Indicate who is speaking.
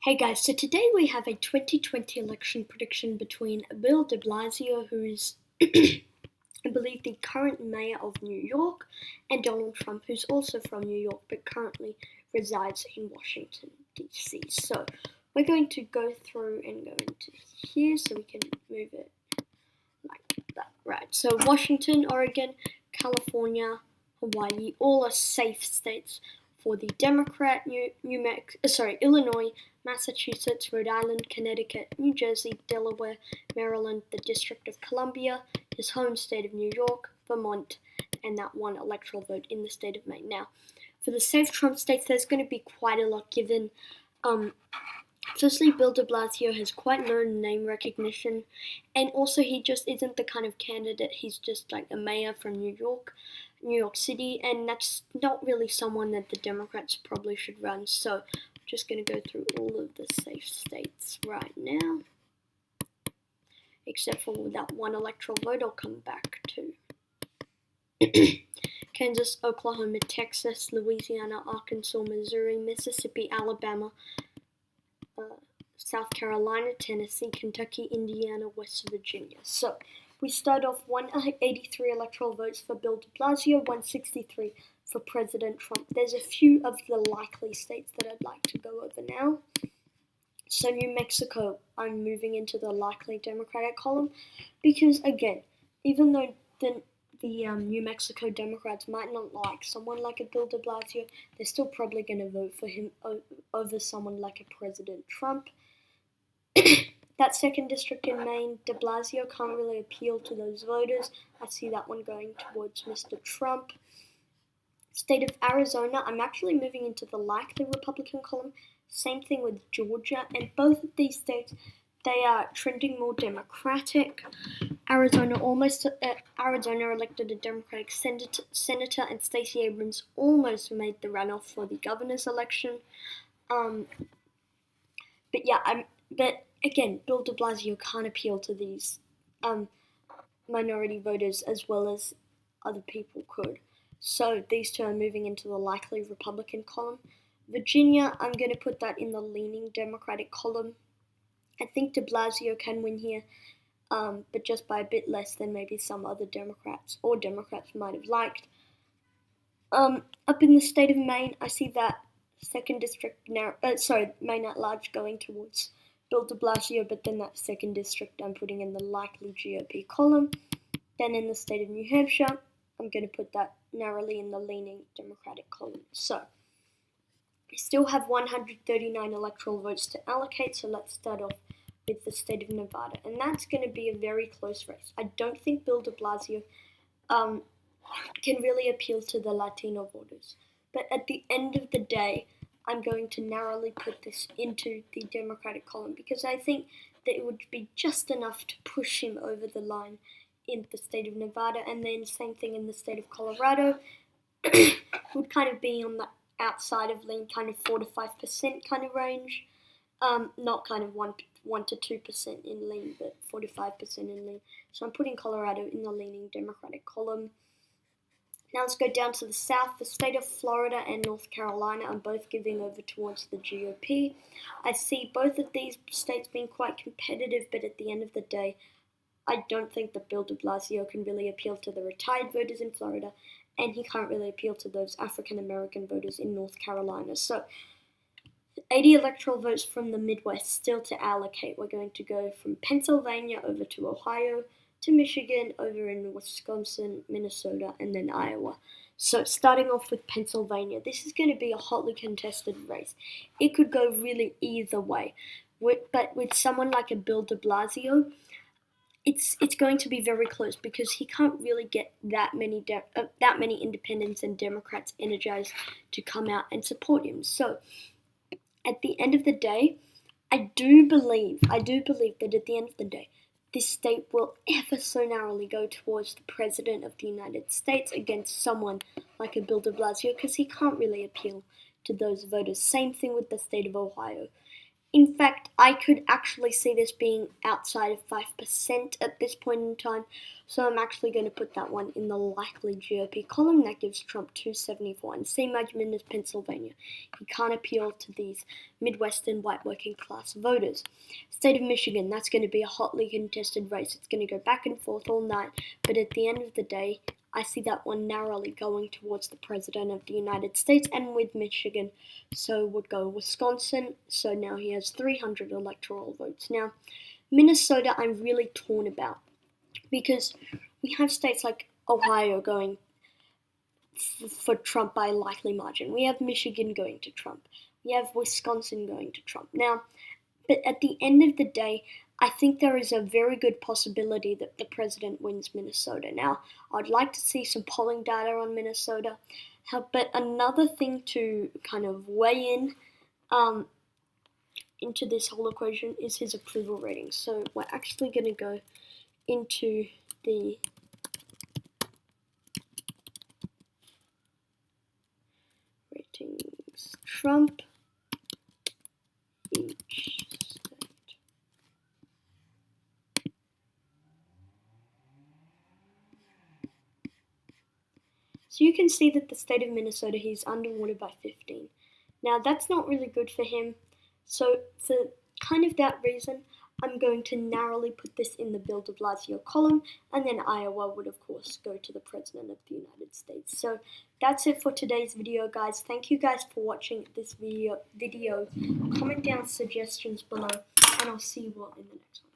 Speaker 1: Hey guys, so today we have a 2020 election prediction between Bill de Blasio, who's, I believe, the current mayor of New York, and Donald Trump, who's also from New York but currently resides in Washington, D.C. So we're going to go through and go into here so we can move it like that. Right, so Washington, Oregon, California, Hawaii, all are safe states for the Democrat. Illinois, Massachusetts, Rhode Island, Connecticut, New Jersey, Delaware, Maryland, the District of Columbia, his home state of New York, Vermont, and that one electoral vote in the state of Maine. Now, for the safe Trump states, there's going to be quite a lot given. Firstly, Bill de Blasio has quite low name recognition, and also he just isn't the kind of candidate. He's just like a mayor from New York City, and that's not really someone that the Democrats probably should run. So I'm just going to go through all of the safe states right now, except for that one electoral vote I'll come back to. Kansas, Oklahoma, Texas, Louisiana, Arkansas, Missouri, Mississippi, Alabama, South Carolina, Tennessee, Kentucky, Indiana, West Virginia. So we start off 183 electoral votes for Bill de Blasio, 163 for President Trump. There's a few of the likely states that I'd like to go over now. So New Mexico, I'm moving into the likely Democratic column because, again, even though the New Mexico Democrats might not like someone like a Bill de Blasio, they're still probably going to vote for him over someone like a President Trump. That second district in Maine, de Blasio can't really appeal to those voters. I see that one going towards Mr. Trump. State of Arizona, I'm actually moving into the likely Republican column. Same thing with Georgia, and both of these states, they are trending more Democratic. Arizona elected a Democratic senator, and Stacey Abrams almost made the runoff for the governor's election. But again, Bill de Blasio can't appeal to these minority voters as well as other people could. So these two are moving into the likely Republican column. Virginia, I'm going to put that in the leaning Democratic column. I think de Blasio can win here, but just by a bit less than maybe some other Democrats might have liked. Up in the state of Maine, I see that second district Maine at large going towards Bill de Blasio, but then that second district I'm putting in the likely GOP column. Then in the state of New Hampshire, I'm going to put that narrowly in the leaning Democratic column. So we still have 139 electoral votes to allocate, so let's start off with the state of Nevada, and that's going to be a very close race. I don't think Bill de Blasio can really appeal to the Latino voters, but at the end of the day, I'm going to narrowly put this into the Democratic column because I think that it would be just enough to push him over the line in the state of Nevada, and then same thing in the state of Colorado. Would kind of be on the outside of lean, kind of 4 to 5% kind of range. Not kind of 1 to 2% in lean, but 4 to 5% in lean. So I'm putting Colorado in the leaning Democratic column. Now let's go down to the south. The state of Florida and North Carolina are both giving over towards the GOP. I see both of these states being quite competitive, but at the end of the day, I don't think that Bill de Blasio can really appeal to the retired voters in Florida, and he can't really appeal to those African American voters in North Carolina. So 80 electoral votes from the Midwest still to allocate. We're going to go from Pennsylvania over to Ohio, to Michigan, over in Wisconsin, Minnesota, and then Iowa. So starting off with Pennsylvania, this is going to be a hotly contested race. It could go really either way. But with someone like a Bill de Blasio, it's going to be very close because he can't really get that many independents and Democrats energized to come out and support him. So at the end of the day, I do believe that at the end of the day, this state will ever so narrowly go towards the President of the United States against someone like a Bill de Blasio because he can't really appeal to those voters. Same thing with the state of Ohio. In fact, I could actually see this being outside of 5% at this point in time, so I'm actually going to put that one in the likely GOP column. That gives Trump 274, and same argument as Pennsylvania. He can't appeal to these Midwestern white working class voters. State of Michigan, that's going to be a hotly contested race. It's going to go back and forth all night, but at the end of the day, I see that one narrowly going towards the President of the United States, and with Michigan, so would go Wisconsin, so now he has 300 electoral votes. Now, Minnesota I'm really torn about, because we have states like Ohio going for Trump by a likely margin. We have Michigan going to Trump. We have Wisconsin going to Trump. Now, but at the end of the day, I think there is a very good possibility that the president wins Minnesota. Now, I'd like to see some polling data on Minnesota, but another thing to kind of weigh in into this whole equation is his approval rating. So we're actually going to go into the ratings. Trump, each state. So you can see that the state of Minnesota, he's underwater by 15. Now that's not really good for him. So for kind of that reason, I'm going to narrowly put this in the Bill de Blasio column, and then Iowa would of course go to the President of the United States. So that's it for today's video, guys. Thank you guys for watching this video. Comment down suggestions below, and I'll see you all in the next one.